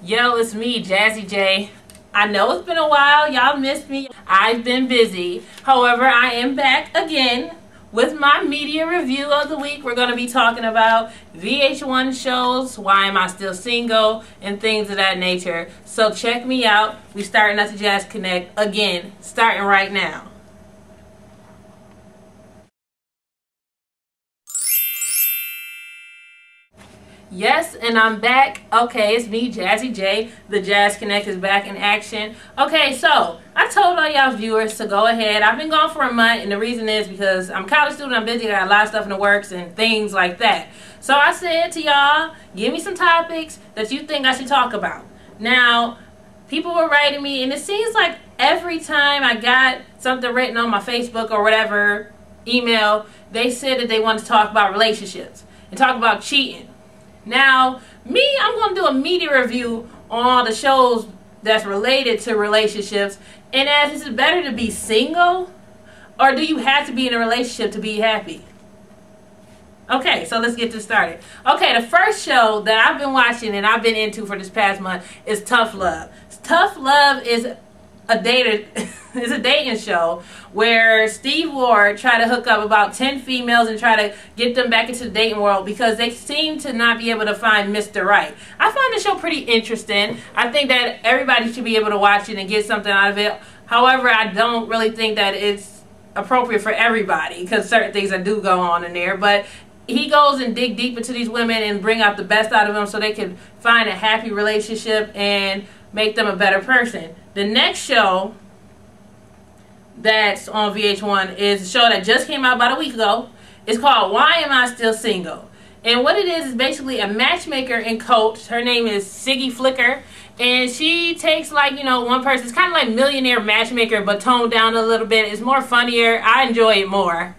Yo, it's me, Jazzy J. I know it's been a while. Y'all missed me. I've been busy. However, I am back again with my media review of the week. We're going to be talking about VH1 shows, why am I still single, and things of that nature. So check me out. We starting at the Jazz Connect again, starting right now. Yes, and I'm back. Okay, it's me, Jazzy J. The Jazz Connect is back in action. Okay, so I told all y'all viewers to go ahead. I've been gone for a month, and the reason is because I'm a college student, I'm busy, I got a lot of stuff in the works and things like that. So I said to y'all, give me some topics that you think I should talk about. Now, people were writing me, and it seems like every time I got something written on my Facebook or whatever, email, they said that they wanted to talk about relationships and talk about cheating. Now, me, I'm going to do a media review on all the shows that's related to relationships. And as, is it better to be single? Or do you have to be in a relationship to be happy? Okay, so let's get this started. Okay, the first show that I've been watching and I've been into for this past month is Tough Love. Tough Love is a dating show where Steve Ward tried to hook up about 10 females and try to get them back into the dating world because they seem to not be able to find Mr. Right. I find the show pretty interesting. I think that everybody should be able to watch it and get something out of it. However, I don't really think that it's appropriate for everybody because certain things that do go on in there. But he goes and dig deep into these women and bring out the best out of them so they can find a happy relationship and make them a better person. The next show that's on VH1 is a show that just came out about a week ago. It's called Why Am I Still Single? And what it is basically a matchmaker and coach. Her name is Siggy Flicker. And she takes, like, you know, one person. It's kind of like Millionaire Matchmaker, but toned down a little bit. It's more funnier. I enjoy it more.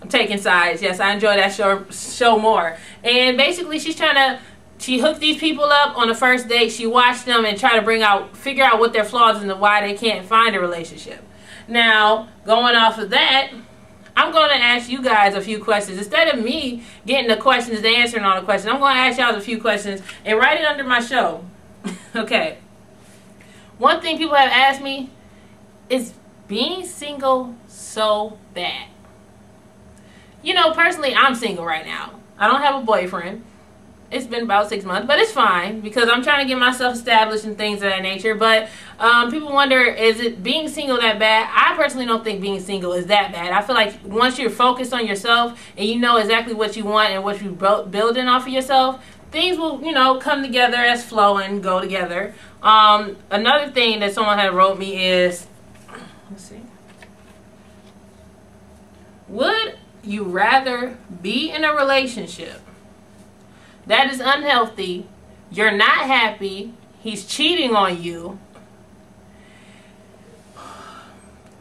I'm taking sides. Yes, I enjoy that show more. And basically she hooked these people up on the first date. She watched them and try to figure out what their flaws and why they can't find a relationship. Now, going off of that, I'm going to ask you guys a few questions. Instead of me getting the questions and answering all the questions, I'm going to ask y'all a few questions and write it under my show. Okay. One thing people have asked me is being single so bad? You know, personally, I'm single right now. I don't have a boyfriend. It's been about 6 months, but it's fine because I'm trying to get myself established and things of that nature. But people wonder, is it being single that bad? I personally don't think being single is that bad. I feel like once you're focused on yourself and you know exactly what you want and what you're building off of yourself, things will, you know, come together as flow and go together. Another thing that someone had wrote me is, let's see, would you rather be in a relationship that is unhealthy, you're not happy, he's cheating on you,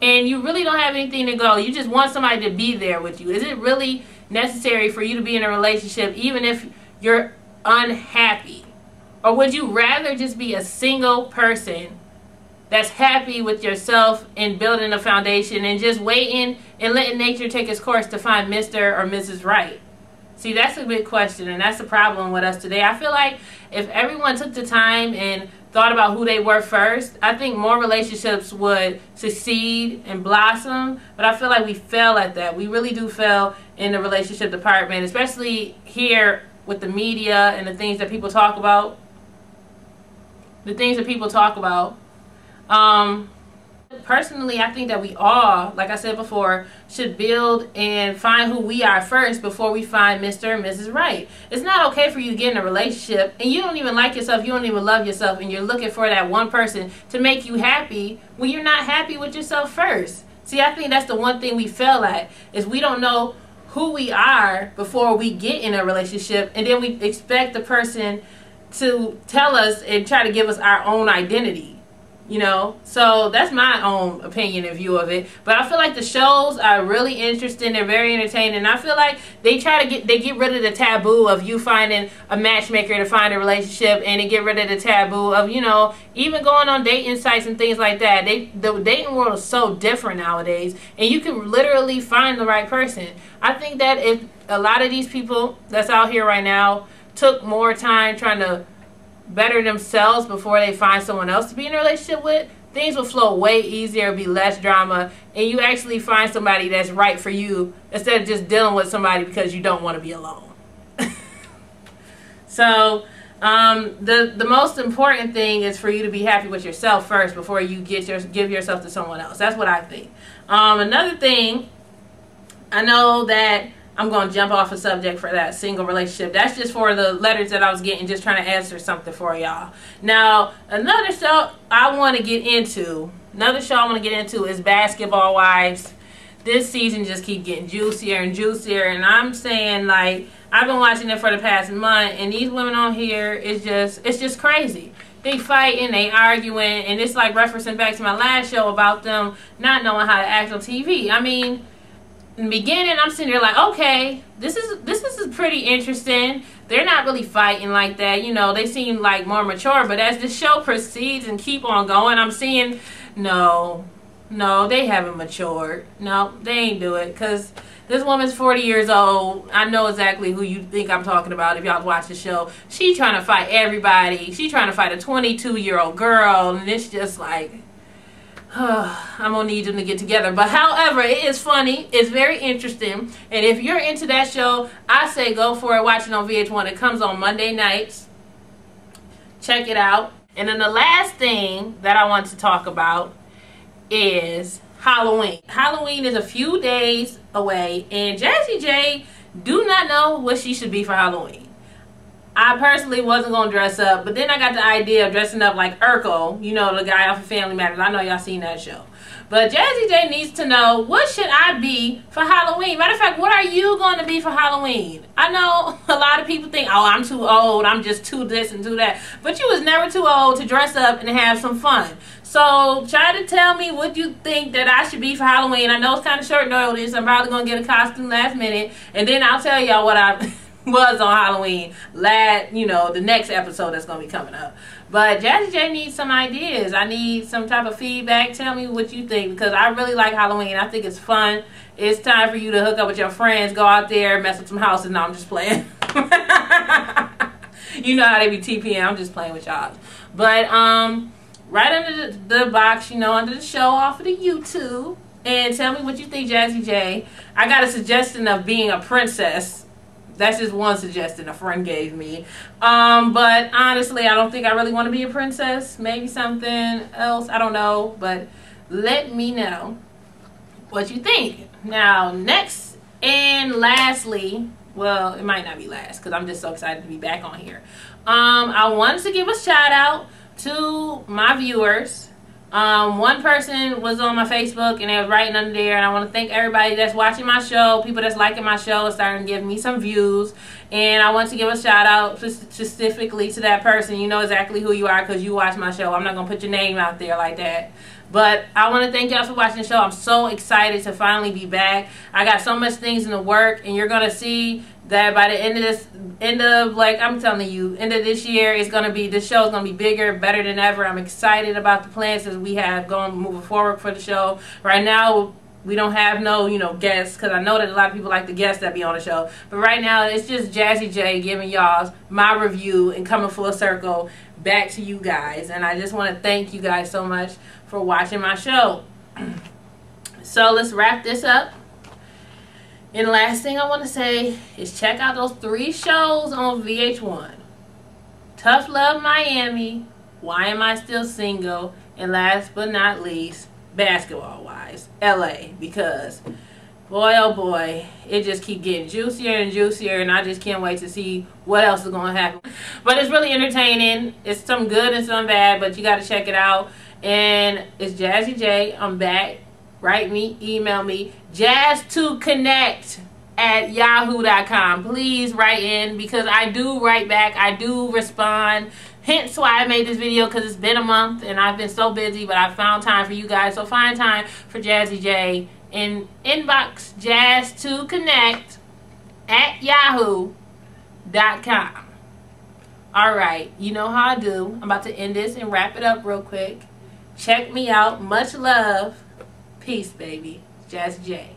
and you really don't have anything to go, you just want somebody to be there with you? Is it really necessary for you to be in a relationship even if you're unhappy? Or would you rather just be a single person that's happy with yourself and building a foundation and just waiting and letting nature take its course to find Mr. or Mrs. Right? See, that's a big question, and that's the problem with us today. I feel like if everyone took the time and thought about who they were first, I think more relationships would succeed and blossom. But I feel like we fail at that. We really do fail in the relationship department, especially here with the media and the things that people talk about. Personally, I think that we all, like I said before, should build and find who we are first before we find Mr. and Mrs. Right. It's not okay for you to get in a relationship and you don't even like yourself, you don't even love yourself, and you're looking for that one person to make you happy when you're not happy with yourself first. See, I think that's the one thing we fail at, is we don't know who we are before we get in a relationship, and then we expect the person to tell us and try to give us our own identity. You know, so that's my own opinion and view of it. But I feel like the shows are really interesting. They're very entertaining. And I feel like they get rid of the taboo of you finding a matchmaker to find a relationship, and they get rid of the taboo of, you know, even going on dating sites and things like that. The dating world is so different nowadays, and you can literally find the right person. I think that if a lot of these people that's out here right now took more time trying to better themselves before they find someone else to be in a relationship with, things will flow way easier, be less drama, and you actually find somebody that's right for you instead of just dealing with somebody because you don't want to be alone. So the most important thing is for you to be happy with yourself first before you give yourself to someone else. That's what I think. Another thing, I know that I'm going to jump off a subject for that single relationship. That's just for the letters that I was getting, just trying to answer something for y'all. Now, another show I want to get into is Basketball Wives. This season just keep getting juicier and juicier, and I'm saying, like, I've been watching it for the past month, and these women on here, it's just crazy. They fighting, they arguing, and it's like referencing back to my last show about them not knowing how to act on TV. I mean, in the beginning, I'm sitting there like, okay, this is pretty interesting. They're not really fighting like that. You know, they seem like more mature. But as the show proceeds and keep on going, I'm seeing, no, they haven't matured. No, they ain't do it. Because this woman's 40 years old. I know exactly who you think I'm talking about if y'all watch the show. She trying to fight everybody. She trying to fight a 22-year-old girl. And it's just like, I'm going to need them to get together. But however, it is funny. It's very interesting. And if you're into that show, I say go for it. Watch it on VH1. It comes on Monday nights. Check it out. And then the last thing that I want to talk about is Halloween. Halloween is a few days away. And Jazzy J do not know what she should be for Halloween. I personally wasn't going to dress up, but then I got the idea of dressing up like Urkel, you know, the guy off of Family Matters. I know y'all seen that show. But Jazzy J needs to know, what should I be for Halloween? Matter of fact, what are you going to be for Halloween? I know a lot of people think, oh, I'm too old, I'm just too this and too that. But you was never too old to dress up and have some fun. So try to tell me what you think that I should be for Halloween. I know it's kind of short notice. I'm probably going to get a costume last minute. And then I'll tell y'all what I was on Halloween, the next episode that's going to be coming up. But Jazzy J needs some ideas. I need some type of feedback. Tell me what you think, because I really like Halloween. I think it's fun. It's time for you to hook up with your friends, go out there, mess with some houses. No, I'm just playing. You know how they be TPing. I'm just playing with y'all. But right under the box, under the show off of the YouTube, and tell me what you think, Jazzy J. I got a suggestion of being a princess. That's just one suggestion a friend gave me. But honestly, I don't think I really want to be a princess. Maybe something else. I don't know. But let me know what you think. Now, next and lastly, well, it might not be last because I'm just so excited to be back on here. I wanted to give a shout out to my viewers. One person was on my Facebook and they was writing under there, and I want to thank everybody that's watching my show, people that's liking my show, starting to give me some views, and I want to give a shout out specifically to that person. You know exactly who you are because you watch my show. I'm not going to put your name out there like that. But I want to thank y'all for watching the show. I'm so excited to finally be back. I got so much things in the work, and you're going to see that by the end of this year, this show is gonna be bigger, better than ever. I'm excited about the plans that we have moving forward for the show. Right now, we don't have no, guests, because I know that a lot of people like the guests that be on the show. But right now, it's just Jazzy J giving y'all my review and coming full circle back to you guys. And I just want to thank you guys so much for watching my show. So let's wrap this up. And the last thing I want to say is check out those 3 shows on VH1. Tough Love Miami, Why Am I Still Single, and last but not least, Basketball Wives, LA. Because, boy oh boy, it just keeps getting juicier and juicier, and I just can't wait to see what else is going to happen. But it's really entertaining. It's some good and some bad, but you got to check it out. And it's Jazzy J. I'm back. Write me, email me, jazz2connect@yahoo.com. Please write in, because I do write back. I do respond. Hence why I made this video, because it's been a month and I've been so busy, but I found time for you guys. So find time for Jazzy J and inbox jazz2connect@yahoo.com. Alright, you know how I do. I'm about to end this and wrap it up real quick. Check me out. Much love. Peace, baby. Jazzy J.